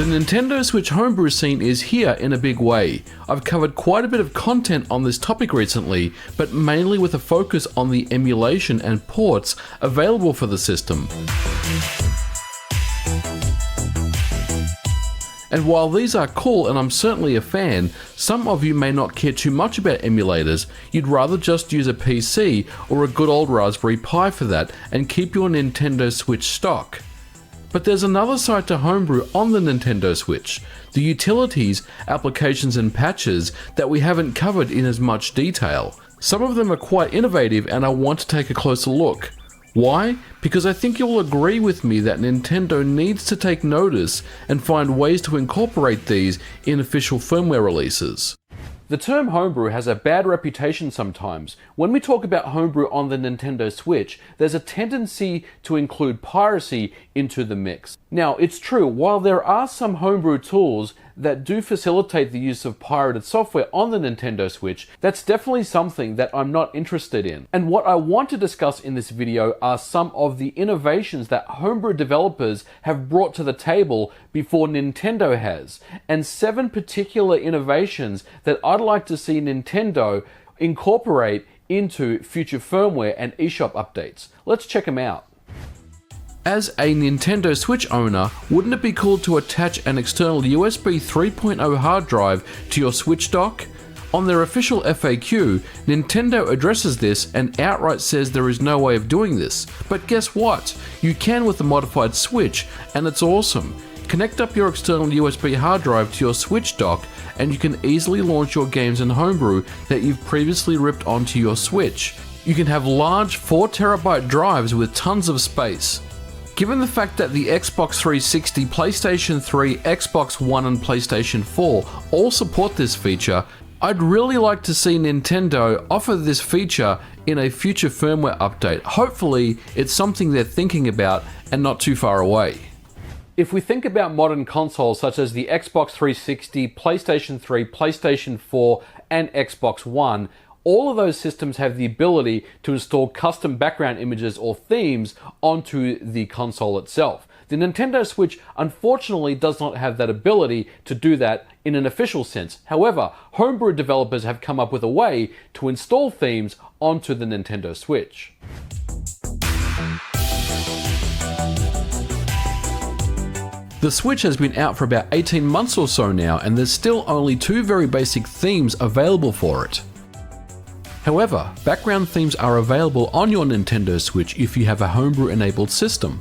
The Nintendo Switch homebrew scene is here in a big way. I've covered quite a bit of content on this topic recently, but mainly with a focus on the emulation and ports available for the system. And while these are cool and I'm certainly a fan, some of you may not care too much about emulators. You'd rather just use a PC or a good old Raspberry Pi for that and keep your Nintendo Switch stock. But there's another side to Homebrew on the Nintendo Switch, the utilities, applications and patches that we haven't covered in as much detail. Some of them are quite innovative and I want to take a closer look. Why? Because I think you'll agree with me that Nintendo needs to take notice and find ways to incorporate these in official firmware releases. The term homebrew has a bad reputation sometimes. When we talk about homebrew on the Nintendo Switch, there's a tendency to include piracy into the mix. Now, it's true, while there are some homebrew tools that do facilitate the use of pirated software on the Nintendo Switch, that's definitely something that I'm not interested in. And what I want to discuss in this video are some of the innovations that homebrew developers have brought to the table before Nintendo has, and 7 particular innovations that I'd like to see Nintendo incorporate into future firmware and eShop updates. Let's check them out. As a Nintendo Switch owner, wouldn't it be cool to attach an external USB 3.0 hard drive to your Switch dock? On their official FAQ, Nintendo addresses this and outright says there is no way of doing this. But guess what? You can with the modified Switch, and it's awesome. Connect up your external USB hard drive to your Switch dock and you can easily launch your games in Homebrew that you've previously ripped onto your Switch. You can have large 4TB drives with tons of space. Given the fact that the Xbox 360, PlayStation 3, Xbox One and PlayStation 4 all support this feature, I'd really like to see Nintendo offer this feature in a future firmware update. Hopefully it's something they're thinking about and not too far away. If we think about modern consoles such as the Xbox 360, PlayStation 3, PlayStation 4 and Xbox One, all of those systems have the ability to install custom background images or themes onto the console itself. The Nintendo Switch unfortunately does not have that ability to do that in an official sense. However, homebrew developers have come up with a way to install themes onto the Nintendo Switch. The Switch has been out for about 18 months or so now, and there's still only 2 very basic themes available for it. However, background themes are available on your Nintendo Switch if you have a homebrew enabled system.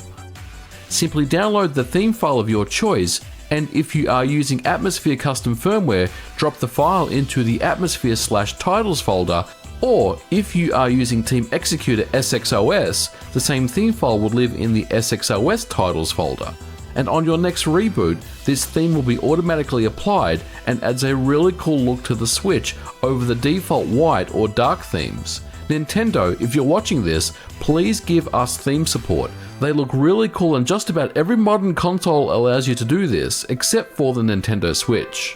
Simply download the theme file of your choice, and if you are using Atmosphere custom firmware, drop the file into the Atmosphere/titles folder, or if you are using Team Executor SXOS, the same theme file would live in the SXOS titles folder. And on your next reboot, this theme will be automatically applied and adds a really cool look to the Switch over the default white or dark themes. Nintendo, if you're watching this, please give us theme support. They look really cool and just about every modern console allows you to do this, except for the Nintendo Switch.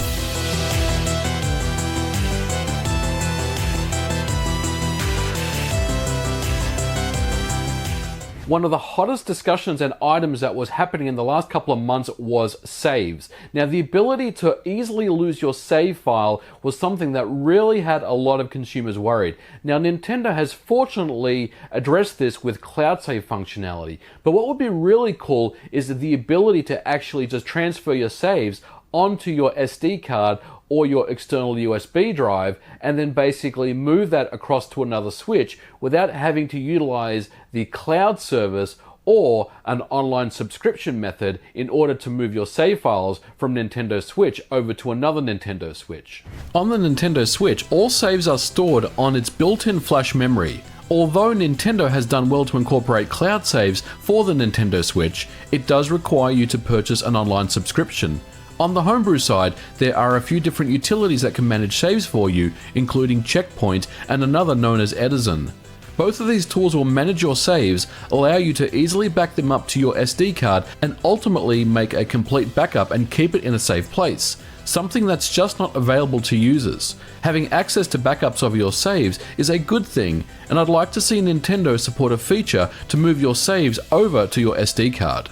One of the hottest discussions and items that was happening in the last couple of months was saves. Now, the ability to easily lose your save file was something that really had a lot of consumers worried. Now, Nintendo has fortunately addressed this with cloud save functionality. But what would be really cool is the ability to actually just transfer your saves onto your SD card or your external USB drive and then basically move that across to another Switch without having to utilize the cloud service or an online subscription method in order to move your save files from Nintendo Switch over to another Nintendo Switch. On the Nintendo Switch, all saves are stored on its built-in flash memory. Although Nintendo has done well to incorporate cloud saves for the Nintendo Switch, it does require you to purchase an online subscription. On the homebrew side, there are a few different utilities that can manage saves for you, including Checkpoint and another known as Edison. Both of these tools will manage your saves, allow you to easily back them up to your SD card, and ultimately make a complete backup and keep it in a safe place, something that's just not available to users. Having access to backups of your saves is a good thing, and I'd like to see Nintendo support a feature to move your saves over to your SD card.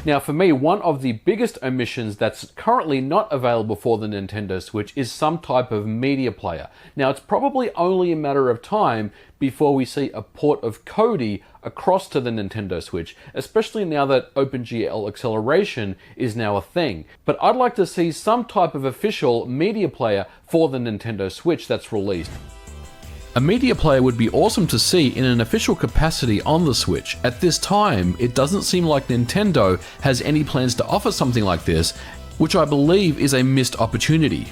Now for me, one of the biggest omissions that's currently not available for the Nintendo Switch is some type of media player. Now it's probably only a matter of time before we see a port of Kodi across to the Nintendo Switch, especially now that OpenGL acceleration is now a thing. But I'd like to see some type of official media player for the Nintendo Switch that's released. A media player would be awesome to see in an official capacity on the Switch. At this time, it doesn't seem like Nintendo has any plans to offer something like this, which I believe is a missed opportunity.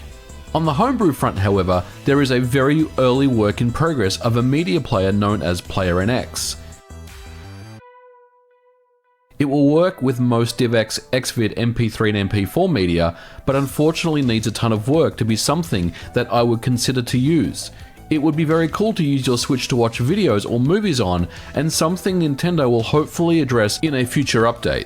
On the Homebrew front, however, there is a very early work in progress of a media player known as PlayerNX. It will work with most DivX, Xvid, MP3 and MP4 media, but unfortunately needs a ton of work to be something that I would consider to use. It would be very cool to use your Switch to watch videos or movies on, and something Nintendo will hopefully address in a future update.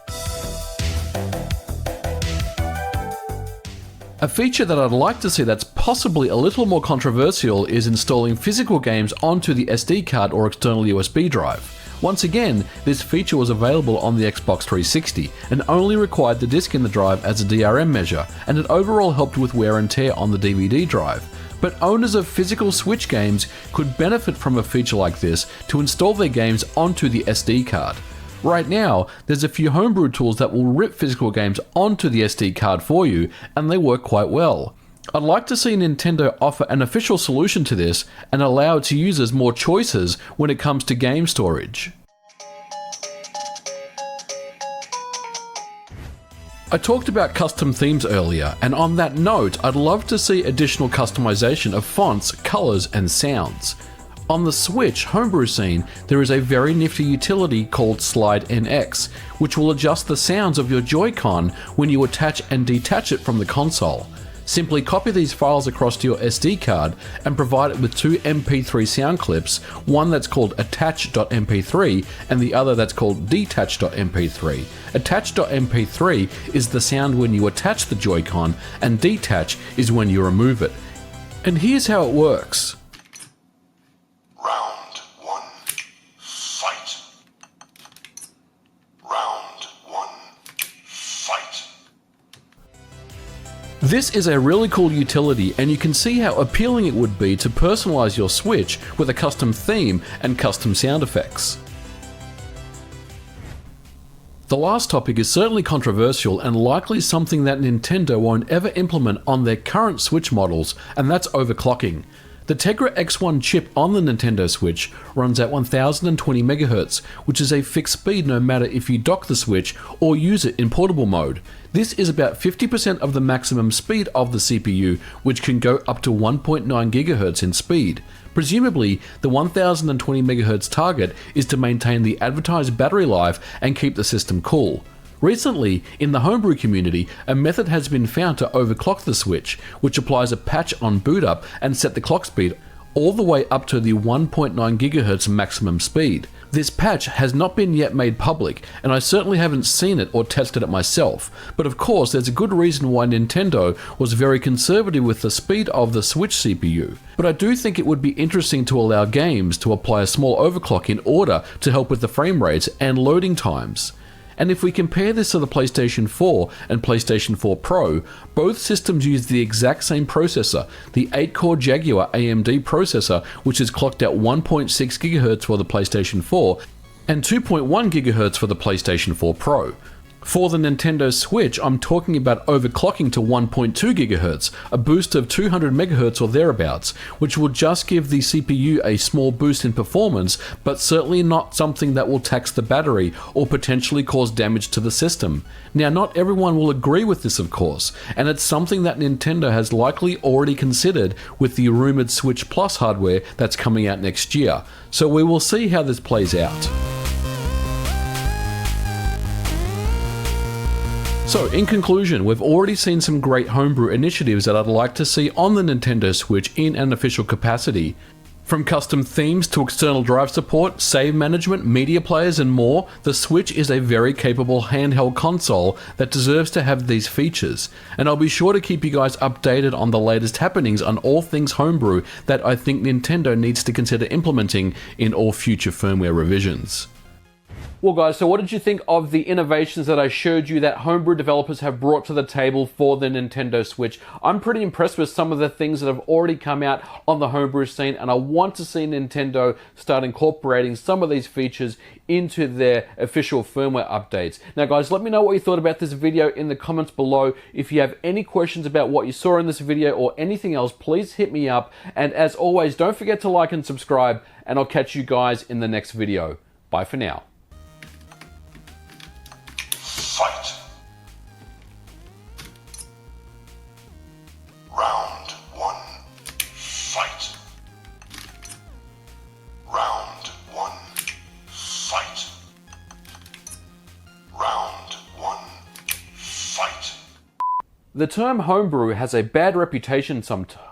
A feature that I'd like to see that's possibly a little more controversial is installing physical games onto the SD card or external USB drive. Once again, this feature was available on the Xbox 360 and only required the disc in the drive as a DRM measure, and it overall helped with wear and tear on the DVD drive. But owners of physical Switch games could benefit from a feature like this to install their games onto the SD card. Right now, there's a few homebrew tools that will rip physical games onto the SD card for you, and they work quite well. I'd like to see Nintendo offer an official solution to this and allow its users more choices when it comes to game storage. I talked about custom themes earlier, and on that note, I'd love to see additional customization of fonts, colors, and sounds. On the Switch homebrew scene, there is a very nifty utility called Slide NX, which will adjust the sounds of your Joy-Con when you attach and detach it from the console. Simply copy these files across to your SD card and provide it with two MP3 sound clips, one that's called attach.mp3 and the other that's called detach.mp3. Attach.mp3 is the sound when you attach the Joy-Con, and detach is when you remove it. And here's how it works. Round one, fight. Round one, fight. This is a really cool utility, and you can see how appealing it would be to personalize your Switch with a custom theme and custom sound effects. The last topic is certainly controversial and likely something that Nintendo won't ever implement on their current Switch models, and that's overclocking. The Tegra X1 chip on the Nintendo Switch runs at 1020 MHz, which is a fixed speed no matter if you dock the Switch or use it in portable mode. This is about 50% of the maximum speed of the CPU, which can go up to 1.9 GHz in speed. Presumably, the 1020 MHz target is to maintain the advertised battery life and keep the system cool. Recently, in the homebrew community, a method has been found to overclock the Switch, which applies a patch on boot up and set the clock speed all the way up to the 1.9 GHz maximum speed. This patch has not been yet made public, and I certainly haven't seen it or tested it myself, but of course there's a good reason why Nintendo was very conservative with the speed of the Switch CPU. But I do think it would be interesting to allow games to apply a small overclock in order to help with the frame rates and loading times. And if we compare this to the PlayStation 4 and PlayStation 4 Pro, both systems use the exact same processor, the 8-core Jaguar AMD processor, which is clocked at 1.6 GHz for the PlayStation 4 and 2.1 GHz for the PlayStation 4 Pro. For the Nintendo Switch, I'm talking about overclocking to 1.2 GHz, a boost of 200 MHz or thereabouts, which will just give the CPU a small boost in performance, but certainly not something that will tax the battery or potentially cause damage to the system. Now, not everyone will agree with this, of course, and it's something that Nintendo has likely already considered with the rumored Switch Plus hardware that's coming out next year, so we will see how this plays out. So, in conclusion, we've already seen some great homebrew initiatives that I'd like to see on the Nintendo Switch in an official capacity. From custom themes to external drive support, save management, media players and more, the Switch is a very capable handheld console that deserves to have these features. And I'll be sure to keep you guys updated on the latest happenings on all things homebrew that I think Nintendo needs to consider implementing in all future firmware revisions. Well guys, so what did you think of the innovations that I showed you that Homebrew developers have brought to the table for the Nintendo Switch? I'm pretty impressed with some of the things that have already come out on the Homebrew scene, and I want to see Nintendo start incorporating some of these features into their official firmware updates. Now guys, let me know what you thought about this video in the comments below. If you have any questions about what you saw in this video or anything else, please hit me up. And as always, don't forget to like and subscribe, and I'll catch you guys in the next video. Bye for now. Fight. Round one. Fight. Round one. Fight. Round one. Fight. The term homebrew has a bad reputation sometimes.